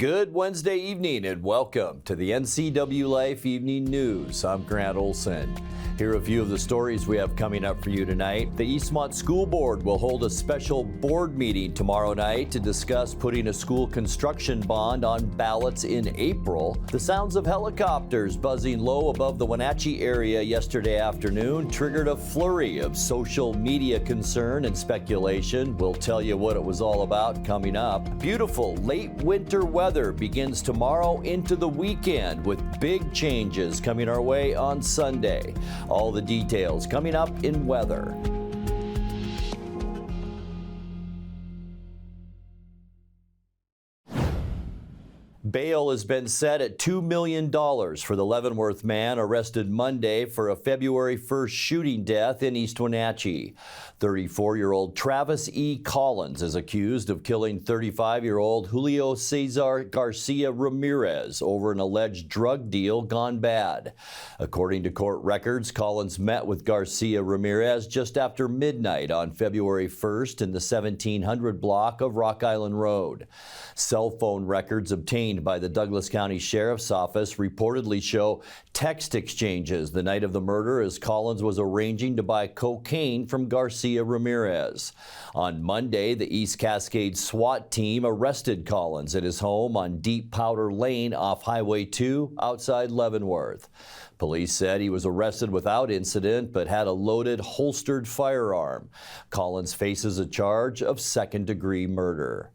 Good Wednesday evening and welcome to the NCWLIFE Evening News. I'm Grant Olson. Here are a few of the stories we have coming up for you tonight. The Eastmont School Board will hold a special board meeting tomorrow night to discuss putting a school construction bond on ballots in April. The sounds of helicopters buzzing low above the Wenatchee area yesterday afternoon triggered a flurry of social media concern and speculation. We'll tell you what it was all about coming up. Beautiful late winter weather begins tomorrow into the weekend with big changes coming our way on Sunday. All the details coming up in weather. Bail has been set at $2 million for the Leavenworth man arrested Monday for a February 1st shooting death in East Wenatchee. 34-year-old Travis E. Collins is accused of killing 35-year-old Julio Cesar Garcia Ramirez over an alleged drug deal gone bad. According to court records, Collins met with Garcia Ramirez just after midnight on February 1st in the 1700 block of Rock Island Road. Cell phone records obtained by the Douglas County Sheriff's Office reportedly show text exchanges the night of the murder as Collins was arranging to buy cocaine from Garcia Ramirez. On Monday, the East Cascade SWAT team arrested Collins at his home on Deep Powder Lane off Highway 2 outside Leavenworth. Police said he was arrested without incident but had a loaded, holstered firearm. Collins faces a charge of second-degree murder.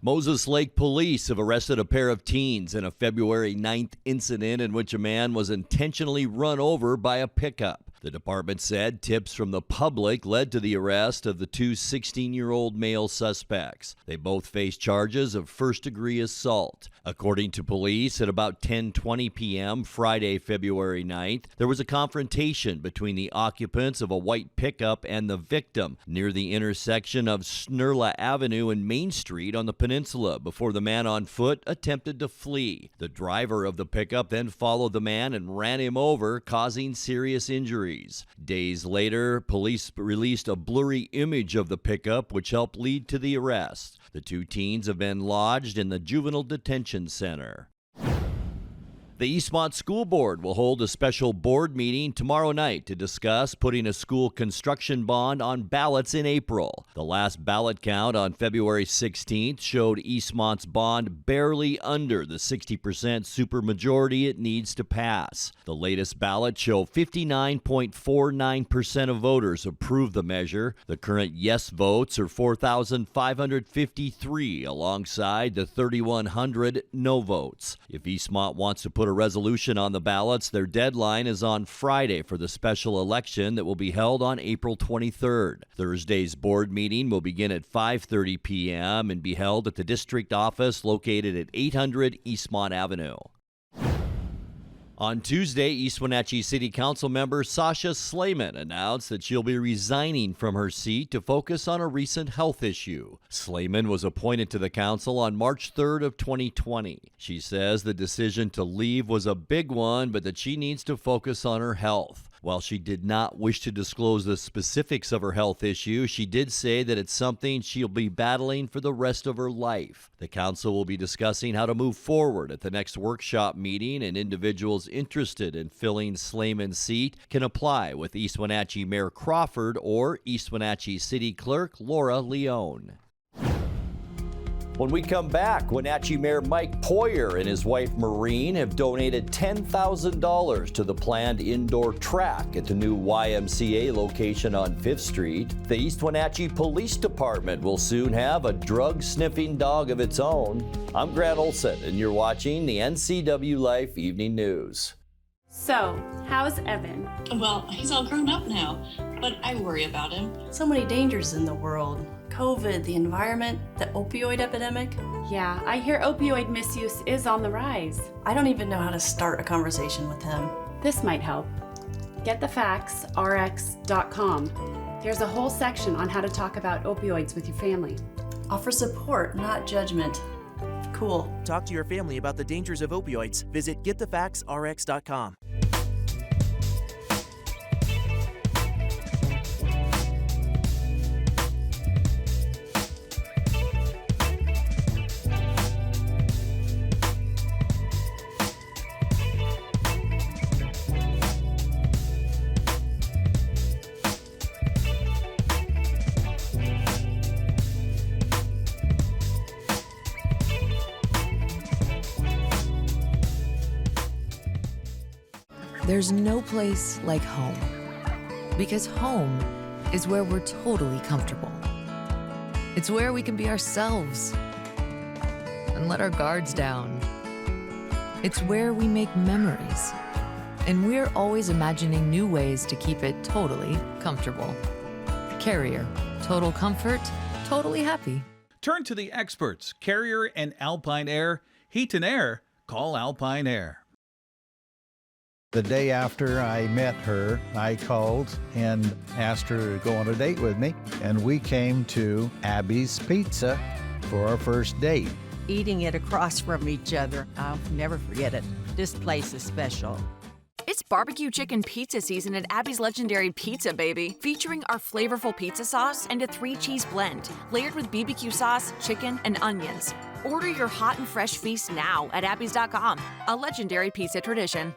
Moses Lake police have arrested a pair of teens in a February 9th incident in which a man was intentionally run over by a pickup. The department said tips from the public led to the arrest of the two 16-year-old male suspects. They both face charges of first-degree assault. According to police, at about 10:20 p.m. Friday, February 9th, there was a confrontation between the occupants of a white pickup and the victim near the intersection of Snurla Avenue and Main Street on the peninsula before the man on foot attempted to flee. The driver of the pickup then followed the man and ran him over, causing serious injuries. Days later, police released a blurry image of the pickup, which helped lead to the arrest. The two teens have been lodged in the Juvenile Detention Center. The Eastmont School Board will hold a special board meeting tomorrow night to discuss putting a school construction bond on ballots in April. The last ballot count on February 16th showed Eastmont's bond barely under the 60% supermajority it needs to pass. The latest ballot showed 59.49% of voters approved the measure. The current yes votes are 4,553 alongside the 3,100 no votes. If Eastmont wants to put a resolution on the ballots, their deadline is on Friday for the special election that will be held on April 23rd. Thursday's board meeting will begin at 5:30 p.m. and be held at the district office located at 800 Eastmont Avenue. On Tuesday, East Wenatchee City Council member Sasha Slayman announced that she'll be resigning from her seat to focus on a recent health issue. Slayman was appointed to the council on March 3rd of 2020. She says the decision to leave was a big one, but that she needs to focus on her health. While she did not wish to disclose the specifics of her health issue, she did say that it's something she'll be battling for the rest of her life. The council will be discussing how to move forward at the next workshop meeting, and individuals interested in filling Slayman's seat can apply with East Wenatchee Mayor Crawford or East Wenatchee City Clerk Laura Leone. When we come back, Wenatchee Mayor Mike Poyer and his wife Maureen have donated $10,000 to the planned indoor track at the new YMCA location on 5th Street. The East Wenatchee Police Department will soon have a drug-sniffing dog of its own. I'm Grant Olson, and you're watching the NCWLIFE Evening News. So, how's Evan? Well, he's all grown up now, but I worry about him. So many dangers in the world. COVID, the environment, the opioid epidemic. Yeah, I hear opioid misuse is on the rise. I don't even know how to start a conversation with him. This might help. GetTheFactsRx.com. There's a whole section on how to talk about opioids with your family. Offer support, not judgment. Cool. Talk to your family about the dangers of opioids. Visit GetTheFactsRx.com. There's no place like home, because home is where we're totally comfortable. It's where we can be ourselves and let our guards down. It's where we make memories, and we're always imagining new ways to keep it totally comfortable. Carrier, total comfort, totally happy. Turn to the experts, Carrier and Alpine Air. Heat and air, call Alpine Air. The day after I met her, I called and asked her to go on a date with me, and we came to Abby's Pizza for our first date. Eating it across from each other, I'll never forget it. This place is special. It's barbecue chicken pizza season at Abby's Legendary Pizza, baby. Featuring our flavorful pizza sauce and a 3-cheese blend, layered with BBQ sauce, chicken, and onions. Order your hot and fresh feast now at abbys.com. A legendary pizza tradition.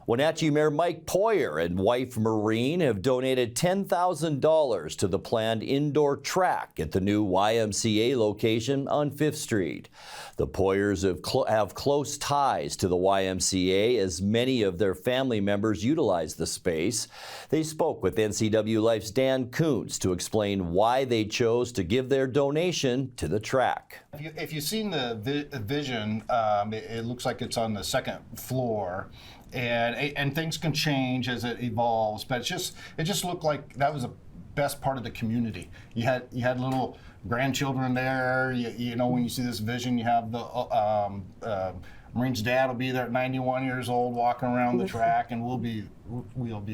Wenatchee Mayor Mike Poyer and wife Maureen have donated $10,000 to the planned indoor track at the new YMCA location on 5th Street. The Poyers have close ties to the YMCA, as many of their family members utilize the space. They spoke with NCWLIFE's Dan Kuntz to explain why they chose to give their donation to the track. If you've seen the vision, it looks like it's on the second floor. And things can change as it evolves, but it just looked like that was the best part of the community. You had little grandchildren there. You know, when you see this vision, you have the Marine's dad will be there at 91 years old, walking around the track, and we'll be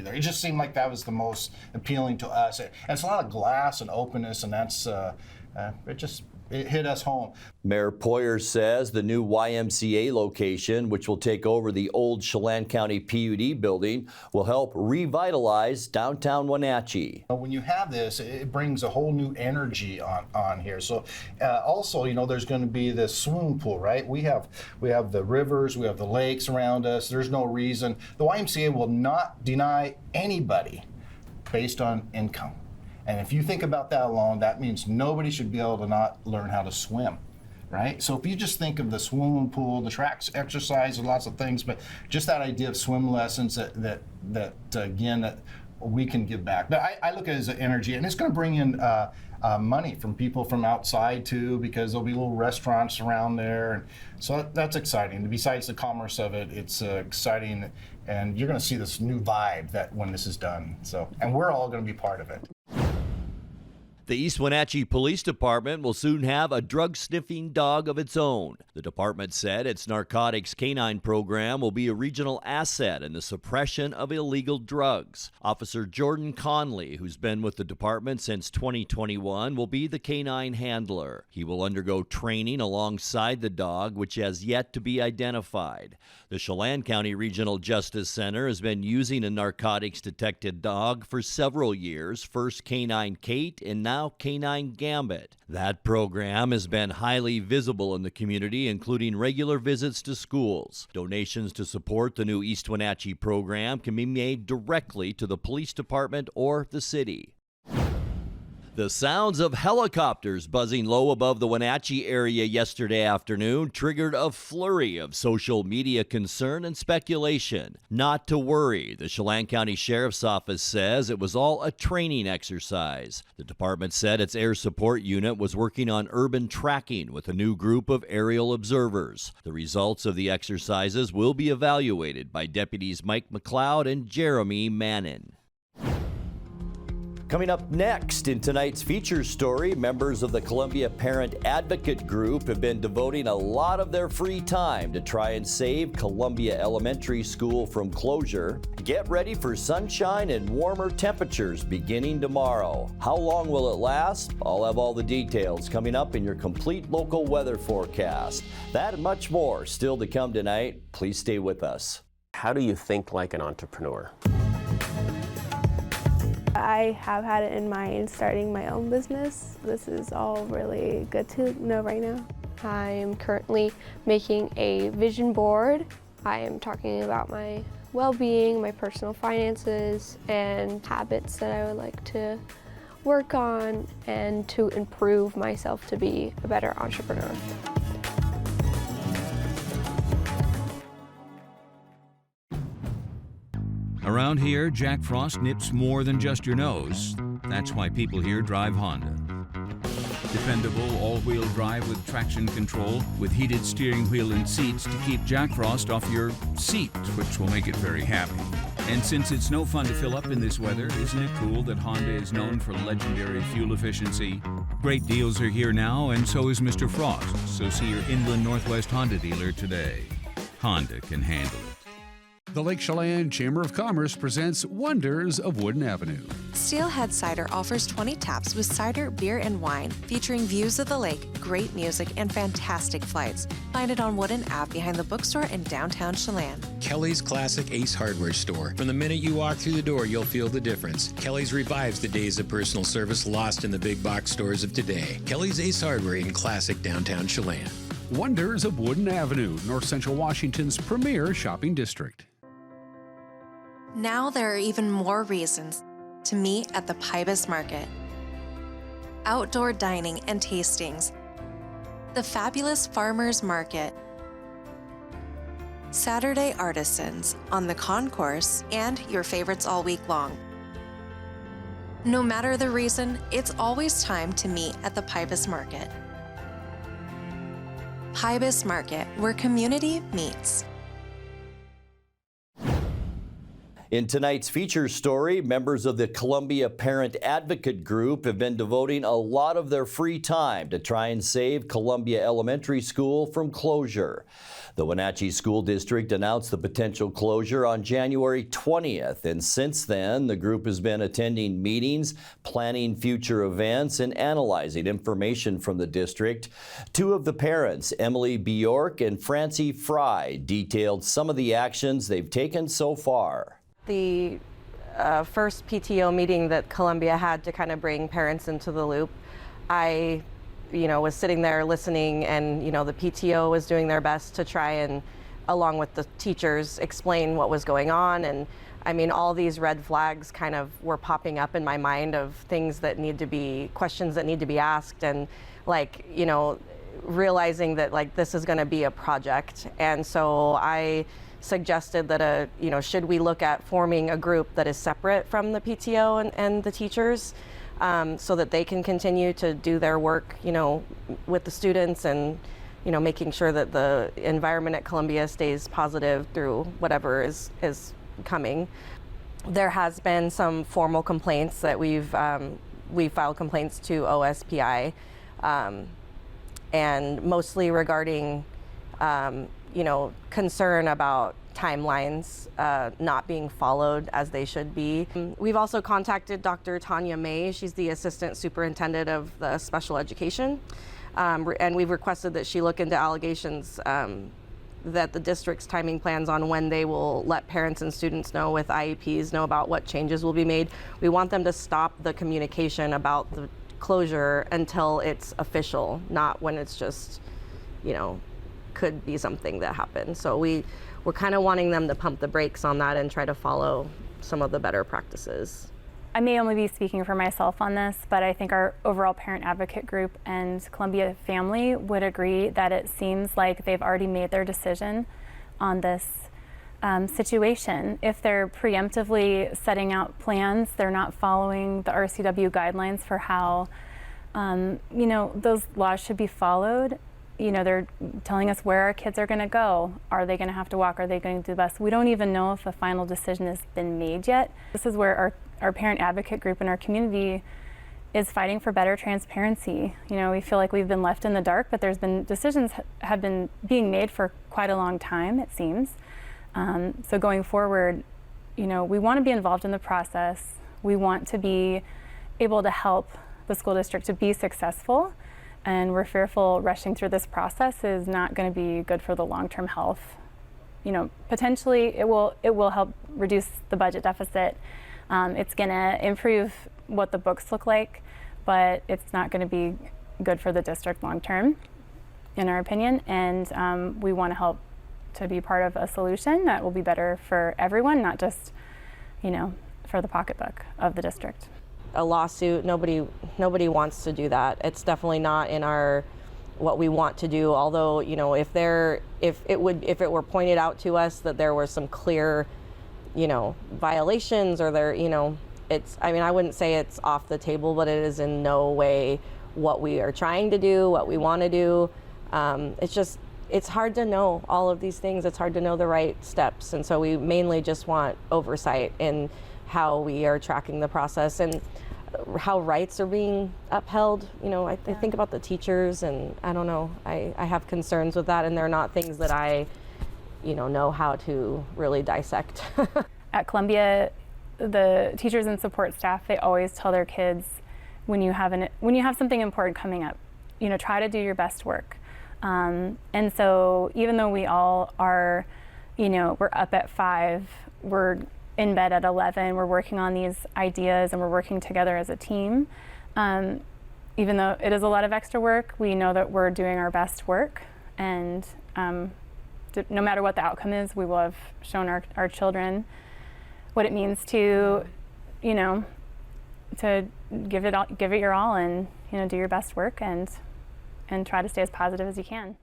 there. It just seemed like that was the most appealing to us. And it's a lot of glass and openness, and that's it hit us home. Mayor Poyer says the new YMCA location, which will take over the old Chelan County PUD building, will help revitalize downtown Wenatchee. When you have this, it brings a whole new energy on here. So also, you know, there's going to be this swimming pool, right? We have the rivers, we have the lakes around us. There's no reason. The YMCA will not deny anybody based on income. And if you think about that alone, that means nobody should be able to not learn how to swim, right? So if you just think of the swimming pool, the tracks, exercise, and lots of things, but just that idea of swim lessons that we can give back. But I look at it as an energy, and it's going to bring in money from people from outside too, because there'll be little restaurants around there, and so that's exciting. Besides the commerce of it, it's exciting, and you're going to see this new vibe that when this is done. So, and we're all going to be part of it. The East Wenatchee Police Department will soon have a drug-sniffing dog of its own. The department said its narcotics canine program will be a regional asset in the suppression of illegal drugs. Officer Jordan Conley, who's been with the department since 2021, will be the canine handler. He will undergo training alongside the dog, which has yet to be identified. The Chelan County Regional Justice Center has been using a narcotics-detected dog for several years, first Canine Kate and now Canine Gambit. That program has been highly visible in the community, including regular visits to schools. Donations to support the new East Wenatchee program can be made directly to the police department or the city. The sounds of helicopters buzzing low above the Wenatchee area yesterday afternoon triggered a flurry of social media concern and speculation. Not to worry, the Chelan County Sheriff's Office says it was all a training exercise. The department said its air support unit was working on urban tracking with a new group of aerial observers. The results of the exercises will be evaluated by Deputies Mike McLeod and Jeremy Mannon. Coming up next in tonight's feature story, members of the Columbia Parent Advocate Group have been devoting a lot of their free time to try and save Columbia Elementary School from closure. Get ready for sunshine and warmer temperatures beginning tomorrow. How long will it last? I'll have all the details coming up in your complete local weather forecast. That and much more still to come tonight. Please stay with us. How do you think like an entrepreneur? I have had it in mind starting my own business. This is all really good to know right now. I am currently making a vision board. I am talking about my well-being, my personal finances, and habits that I would like to work on and to improve myself to be a better entrepreneur. Around here, Jack Frost nips more than just your nose. That's why people here drive Honda. Dependable all-wheel drive with traction control, with heated steering wheel and seats to keep Jack Frost off your seat, which will make it very happy. And since it's no fun to fill up in this weather, isn't it cool that Honda is known for legendary fuel efficiency? Great deals are here now, and so is Mr. Frost. So see your Inland Northwest Honda dealer today. Honda can handle it. The Lake Chelan Chamber of Commerce presents Wonders of Wooden Avenue. Steelhead Cider offers 20 taps with cider, beer, and wine, featuring views of the lake, great music, and fantastic flights. Find it on Wooden Ave behind the bookstore in downtown Chelan. Kelly's Classic Ace Hardware Store. From the minute you walk through the door, you'll feel the difference. Kelly's revives the days of personal service lost in the big box stores of today. Kelly's Ace Hardware in classic downtown Chelan. Wonders of Wooden Avenue, North Central Washington's premier shopping district. Now there are even more reasons to meet at the Pybus Market. Outdoor dining and tastings, the fabulous Farmers Market, Saturday artisans on the concourse, and your favorites all week long. No matter the reason, it's always time to meet at the Pybus Market. Pybus Market, where community meets. In tonight's feature story, members of the Columbia Parent Advocate Group have been devoting a lot of their free time to try and save Columbia Elementary School from closure. The Wenatchee School District announced the potential closure on January 20th, and since then, the group has been attending meetings, planning future events, and analyzing information from the district. Two of the parents, Emily Bjork and Francie Fry, detailed some of the actions they've taken so far. The first PTO meeting that Columbia had to kind of bring parents into the loop, I was sitting there listening, and the PTO was doing their best to try and, along with the teachers, explain what was going on. And I mean, all these red flags kind of were popping up in my mind of things that need to be, questions that need to be asked, and realizing that this is going to be a project. And so I suggested that should we look at forming a group that is separate from the PTO and the teachers, so that they can continue to do their work, with the students, and making sure that the environment at Columbia stays positive through whatever is coming. There has been some formal complaints that we filed complaints to OSPI, and mostly regarding concern about timelines not being followed as they should be. We've also contacted Dr. Tanya May. She's the Assistant Superintendent of the Special Education, and we've requested that she look into allegations that the district's timing plans on when they will let parents and students know with IEPs know about what changes will be made. We want them to stop the communication about the closure until it's official, not when it's just, could be something that happens. So we're kind of wanting them to pump the brakes on that and try to follow some of the better practices. I may only be speaking for myself on this, but I think our overall parent advocate group and Columbia family would agree that it seems like they've already made their decision on this situation. If they're preemptively setting out plans, they're not following the RCW guidelines for how those laws should be followed. They're telling us where our kids are going to go. Are they going to have to walk? Are they going to do the bus? We don't even know if a final decision has been made yet. This is where our parent advocate group and our community is fighting for better transparency. We feel like we've been left in the dark, but there's been decisions have been being made for quite a long time, it seems. So going forward, we want to be involved in the process. We want to be able to help the school district to be successful. And we're fearful rushing through this process is not going to be good for the long-term health. Potentially it will help reduce the budget deficit. It's going to improve what the books look like, but it's not going to be good for the district long-term, in our opinion. And we want to help to be part of a solution that will be better for everyone, not just, for the pocketbook of the district. A lawsuit, nobody wants to do that. It's definitely not in what we want to do. Although, if it were pointed out to us that there were some clear violations or they're, I wouldn't say it's off the table, but it is in no way what we are trying to do, what we want to do. It's hard to know all of these things. It's hard to know the right steps. And so we mainly just want oversight in how we are tracking the process and how rights are being upheld. I think about the teachers, and I don't know, I have concerns with that, and they're not things that I, know how to really dissect. At Columbia, the teachers and support staff, they always tell their kids, when you have something important coming up, try to do your best work. And so even though we all are, we're up at 5, we're in bed at 11, we're working on these ideas and we're working together as a team. Even though it is a lot of extra work, we know that we're doing our best work, and no matter what the outcome is, we will have shown our children what it means to, to give it your all and, do your best work and try to stay as positive as you can.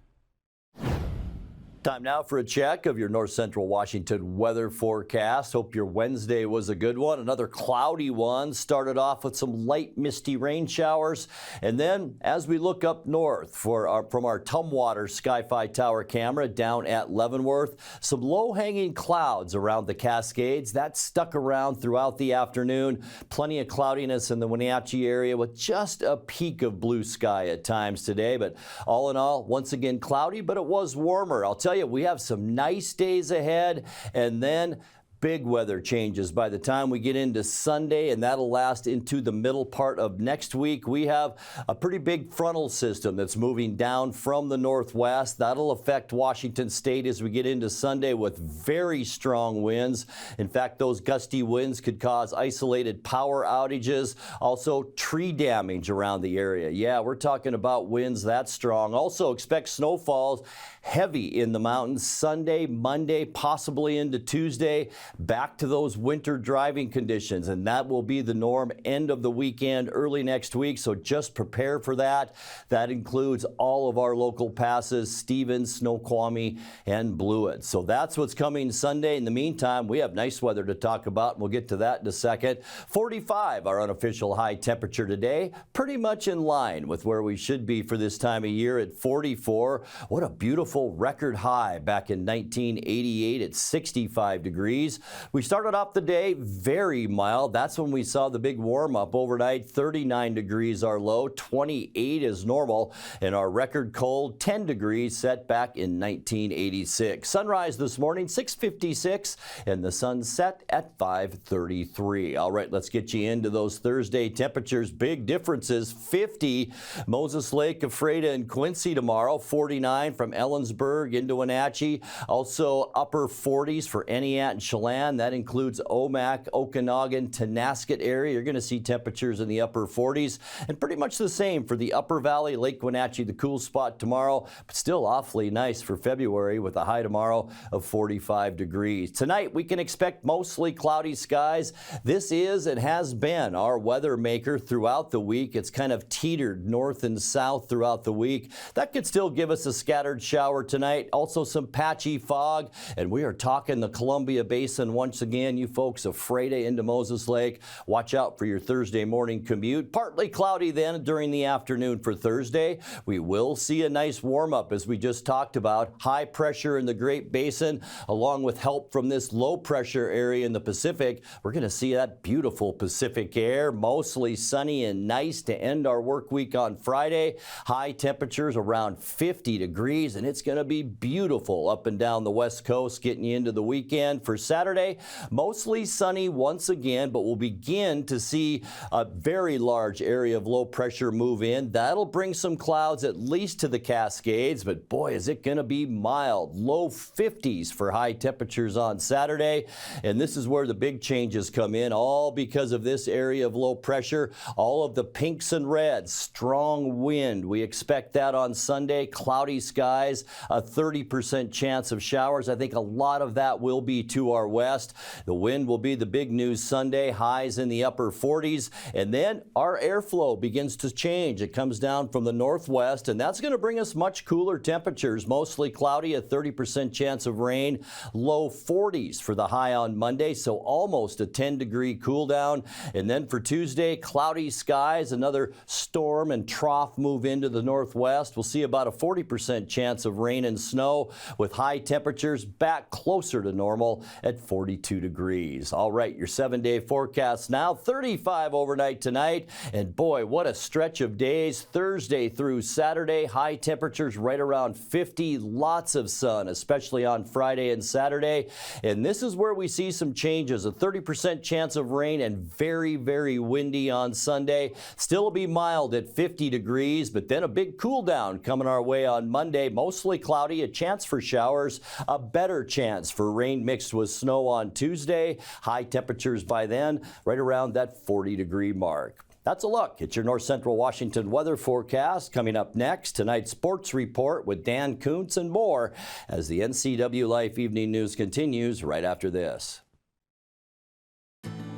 Time now for a check of your North Central Washington weather forecast. Hope your Wednesday was a good one. Another cloudy one. Started off with some light misty rain showers. And then as we look up north from our Tumwater Sky-Fi Tower camera down at Leavenworth, some low-hanging clouds around the Cascades. That stuck around throughout the afternoon. Plenty of cloudiness in the Wenatchee area with just a peak of blue sky at times today. But all in all, once again cloudy, but it was warmer. I'll tell you, we have some nice days ahead, and then big weather changes by the time we get into Sunday, and that'll last into the middle part of next week. We have a pretty big frontal system that's moving down from the northwest. That'll affect Washington State as we get into Sunday with very strong winds. In fact, those gusty winds could cause isolated power outages, also tree damage around the area. Yeah, we're talking about winds that strong. Also expect snowfalls heavy in the mountains Sunday, Monday, possibly into Tuesday. Back to those winter driving conditions, and that will be the norm end of the weekend, early next week, so just prepare for that. That includes all of our local passes, Stevens, Snoqualmie, and Blewett. So that's what's coming Sunday. In the meantime, we have nice weather to talk about, and we'll get to that in a second. 45, our unofficial high temperature today, pretty much in line with where we should be for this time of year at 44. What a beautiful record high back in 1988 at 65 degrees. We started off the day very mild. That's when we saw the big warm up overnight. 39 degrees our low, 28 is normal, and our record cold 10 degrees set back in 1986. Sunrise this morning 6:56, and the sun set at 5:33. All right, let's get you into those Thursday temperatures. Big differences. 50 Moses Lake, Ephrata, and Quincy tomorrow. 49 from Ellensburg into Wenatchee. Also upper 40s for Eniat and Chelan. That includes Omak, Okanagan, Tonasket area. You're going to see temperatures in the upper 40s, and pretty much the same for the Upper Valley, Lake Wenatchee, the cool spot tomorrow, but still awfully nice for February with a high tomorrow of 45 degrees. Tonight, we can expect mostly cloudy skies. This is and has been our weather maker throughout the week. It's kind of teetered north and south throughout the week. That could still give us a scattered shower tonight. Also some patchy fog, and we are talking the Columbia Basin once again. You folks of Ephrata into Moses Lake, watch out for your Thursday morning commute. Partly cloudy then during the afternoon for Thursday. We will see a nice warm up as we just talked about. High pressure in the Great Basin along with help from this low pressure area in the Pacific. We're going to see that beautiful Pacific air, mostly sunny and nice to end our work week on Friday. High temperatures around 50 degrees, and it's going to be beautiful up and down the West Coast getting you into the weekend. For Saturday, mostly sunny once again, but we'll begin to see a very large area of low pressure move in. That'll bring some clouds at least to the Cascades, but boy, is it going to be mild. Low 50s for high temperatures on Saturday, and this is where the big changes come in, all because of this area of low pressure. All of the pinks and reds, strong wind. We expect that on Sunday. Cloudy skies, a 30% chance of showers. I think a lot of that will be to our west. The wind will be the big news Sunday, highs in the upper 40s. And then our airflow begins to change. It comes down from the northwest, and that's going to bring us much cooler temperatures. Mostly cloudy, a 30% chance of rain, low 40s for the high on Monday, so almost a 10-degree cool down. And then for Tuesday, cloudy skies, another storm and trough move into the northwest. We'll see about a 40% chance of rain and snow, with high temperatures back closer to normal at 42 degrees. All right, your 7-day forecast now. 35 overnight tonight, and boy, what a stretch of days. Thursday through Saturday, high temperatures right around 50, lots of sun, especially on Friday and Saturday. And this is where we see some changes. A 30% chance of rain and very, very windy on Sunday. Still be mild at 50 degrees, but then a big cool down coming our way on Monday. Mostly cloudy, a chance for showers, a better chance for rain mixed with snow on Tuesday. High temperatures by then right around that 40-degree mark. That's a look at your North Central Washington weather forecast. Coming up next, tonight's sports report with Dan Kuntz and more as the NCWLIFE Evening News continues right after this.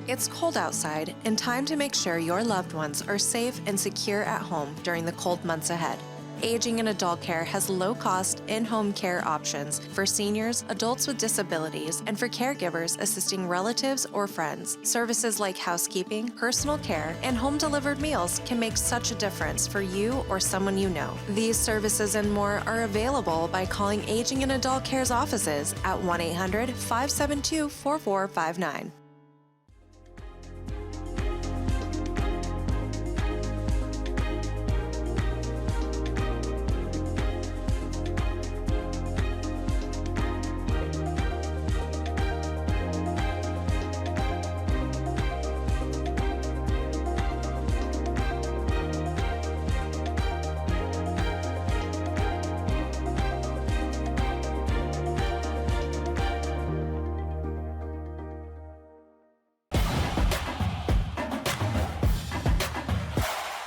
It's cold outside and time to make sure your loved ones are safe and secure at home during the cold months ahead. Aging in Adult Care has low-cost, in-home care options for seniors, adults with disabilities, and for caregivers assisting relatives or friends. Services like housekeeping, personal care, and home-delivered meals can make such a difference for you or someone you know. These services and more are available by calling Aging in Adult Care's offices at 1-800-572-4459.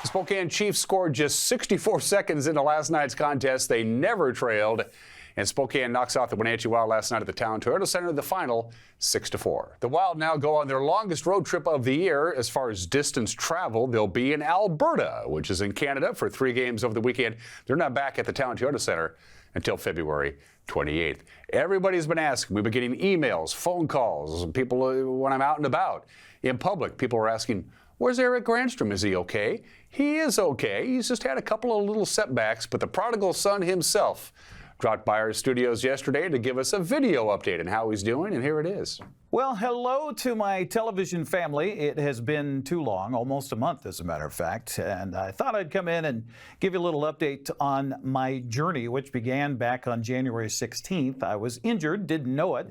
Spokane Chiefs scored just 64 seconds into last night's contest. They never trailed, and Spokane knocks off the Wenatchee Wild last night at the Town Toyota Center, the final 6-4. The Wild now go on their longest road trip of the year. As far as distance travel, they'll be in Alberta, which is in Canada, for 3 games over the weekend. They're not back at the Town Toyota Center until February 28th. Everybody's been asking. We've been getting emails, phone calls, people when I'm out and about in public. People are asking, where's Eric Granstrom? Is he okay? He is okay. He's just had a couple of little setbacks, but the prodigal son himself dropped by our studios yesterday to give us a video update on how he's doing, and here it is. Well, hello to my television family. It has been too long, almost a month as a matter of fact, and I thought I'd come in and give you a little update on my journey, which began back on January 16th. I was injured, didn't know it,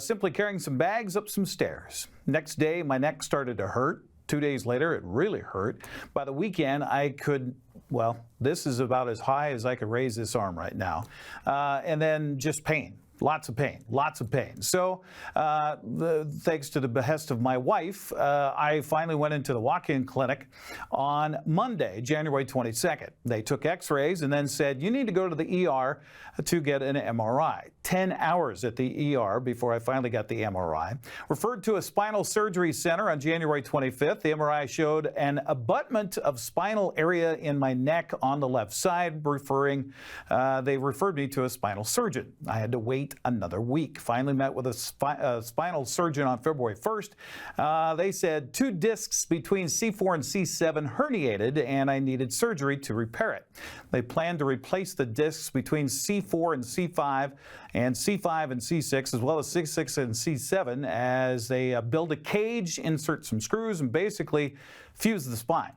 simply carrying some bags up some stairs. Next day, my neck started to hurt. 2 days later, it really hurt. By the weekend, I could, well, this is about as high as I could raise this arm right now. And then just pain. Lots of pain, lots of pain. So thanks to the behest of my wife, I finally went into the walk-in clinic on Monday, January 22nd. They took x-rays and then said, you need to go to the ER to get an MRI. 10 hours at the ER before I finally got the MRI. Referred to a spinal surgery center on January 25th. The MRI showed an abutment of spinal area in my neck on the left side, they referred me to a spinal surgeon. I had to wait another week. Finally met with a spinal surgeon on February 1st. They said 2 discs between C4 and C7 herniated and I needed surgery to repair it. They planned to replace the discs between C4 and C5 and C5 and C6, as well as C6 and C7, as they build a cage, insert some screws, and basically fuse the spine.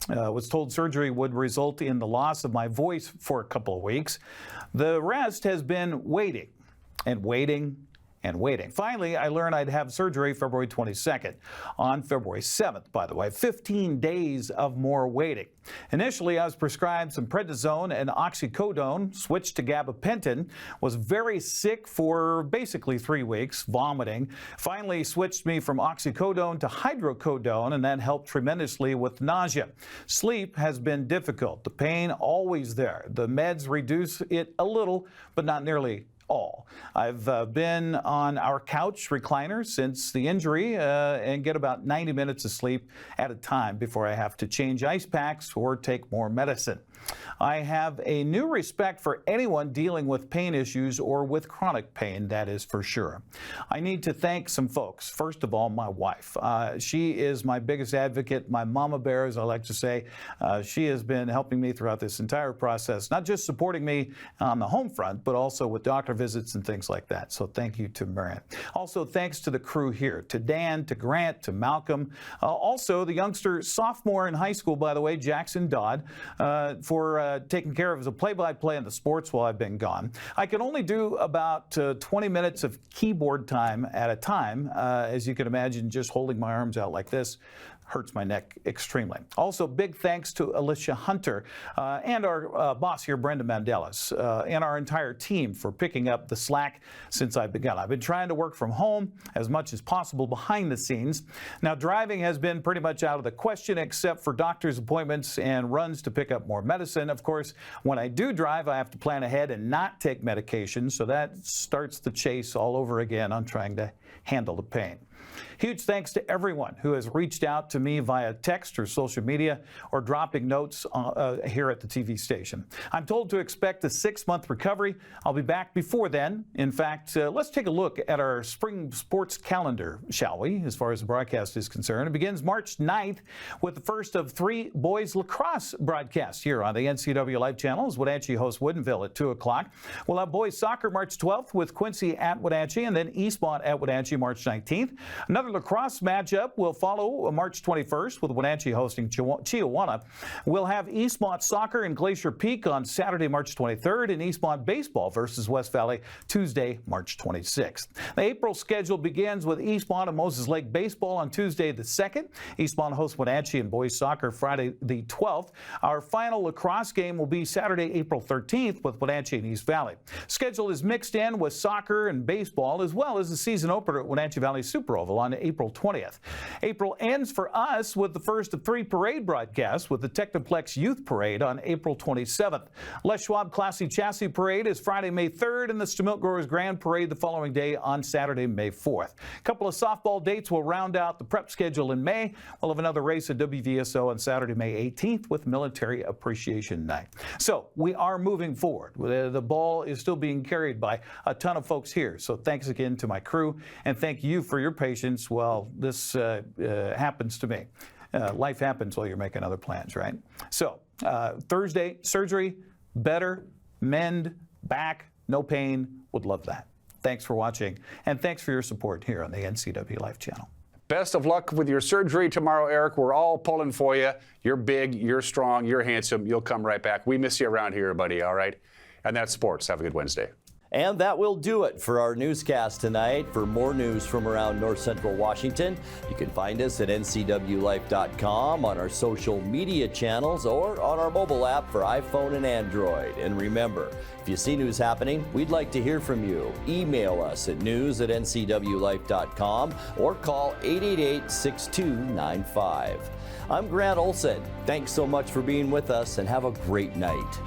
Was told surgery would result in the loss of my voice for a couple of weeks. The rest has been waiting and waiting and waiting. Finally, I learned I'd have surgery February 22nd. On February 7th, by the way, 15 days of more waiting. Initially, I was prescribed some prednisone and oxycodone, switched to gabapentin, was very sick for basically 3 weeks, vomiting. Finally switched me from oxycodone to hydrocodone, and that helped tremendously with nausea. Sleep has been difficult. The pain always there. The meds reduce it a little, but not nearly all. I've been on our couch recliner since the injury and get about 90 minutes of sleep at a time before I have to change ice packs or take more medicine. I have a new respect for anyone dealing with pain issues or with chronic pain, that is for sure. I need to thank some folks. First of all, my wife. She is my biggest advocate, my mama bear, as I like to say. She has been helping me throughout this entire process, not just supporting me on the home front, but also with doctor visits and things like that. So thank you to Marian. Also, thanks to the crew here, to Dan, to Grant, to Malcolm. Also, the youngster sophomore in high school, by the way, Jackson Dodd, for taking care of as a play-by-play in the sports while I've been gone. I can only do about 20 minutes of keyboard time at a time. As you can imagine, just holding my arms out like this hurts my neck extremely. Also, big thanks to Alicia Hunter and our boss here, Brenda Mandelas, and our entire team for picking up the slack since I've begun. I've been trying to work from home as much as possible behind the scenes. Now, driving has been pretty much out of the question except for doctor's appointments and runs to pick up more medicine. Of course, when I do drive, I have to plan ahead and not take medication, so that starts the chase all over again on trying to handle the pain. Huge thanks to everyone who has reached out to me via text or social media or dropping notes here at the TV station. I'm told to expect a 6-month recovery. I'll be back before then. In fact, let's take a look at our spring sports calendar, shall we, as far as the broadcast is concerned. It begins March 9th with the first of 3 boys lacrosse broadcasts here on the NCWLIFE channel as Wenatchee hosts Woodinville at 2 o'clock. We'll have boys soccer March 12th with Quincy at Wenatchee and then Eastmont at Wenatchee March 19th. Another lacrosse matchup will follow March 21st with Wenatchee hosting Chiawana. We'll have Eastmont soccer in Glacier Peak on Saturday, March 23rd, and Eastmont baseball versus West Valley Tuesday, March 26th. The April schedule begins with Eastmont and Moses Lake baseball on Tuesday the 2nd. Eastmont hosts Wenatchee and boys soccer Friday the 12th. Our final lacrosse game will be Saturday, April 13th with Wenatchee and East Valley. Schedule is mixed in with soccer and baseball as well as the season opener at Wenatchee Valley Super Oval on April 20th. April ends for us with the first of 3 parade broadcasts with the Technoplex Youth Parade on April 27th. Les Schwab Classy Chassis Parade is Friday, May 3rd, and the Stamilk Growers Grand Parade the following day on Saturday, May 4th. A couple of softball dates will round out the prep schedule in May. We'll have another race at WVSO on Saturday, May 18th with Military Appreciation Night. So we are moving forward. The ball is still being carried by a ton of folks here. So thanks again to my crew, and thank you for your patience while this happens to me. Life happens while you're making other plans, right? So Thursday, surgery, better, mend, back, no pain, would love that. Thanks for watching, and thanks for your support here on the NCWLIFE channel. Best of luck with your surgery tomorrow, Eric. We're all pulling for you. You're big, you're strong, you're handsome. You'll come right back. We miss you around here, buddy, all right? And that's sports. Have a good Wednesday. And that will do it for our newscast tonight. For more news from around North Central Washington, you can find us at ncwlife.com, on our social media channels, or on our mobile app for iPhone and Android. And remember, if you see news happening, we'd like to hear from you. Email us at news@ncwlife.com or call 888-6295. I'm Grant Olson. Thanks so much for being with us, and have a great night.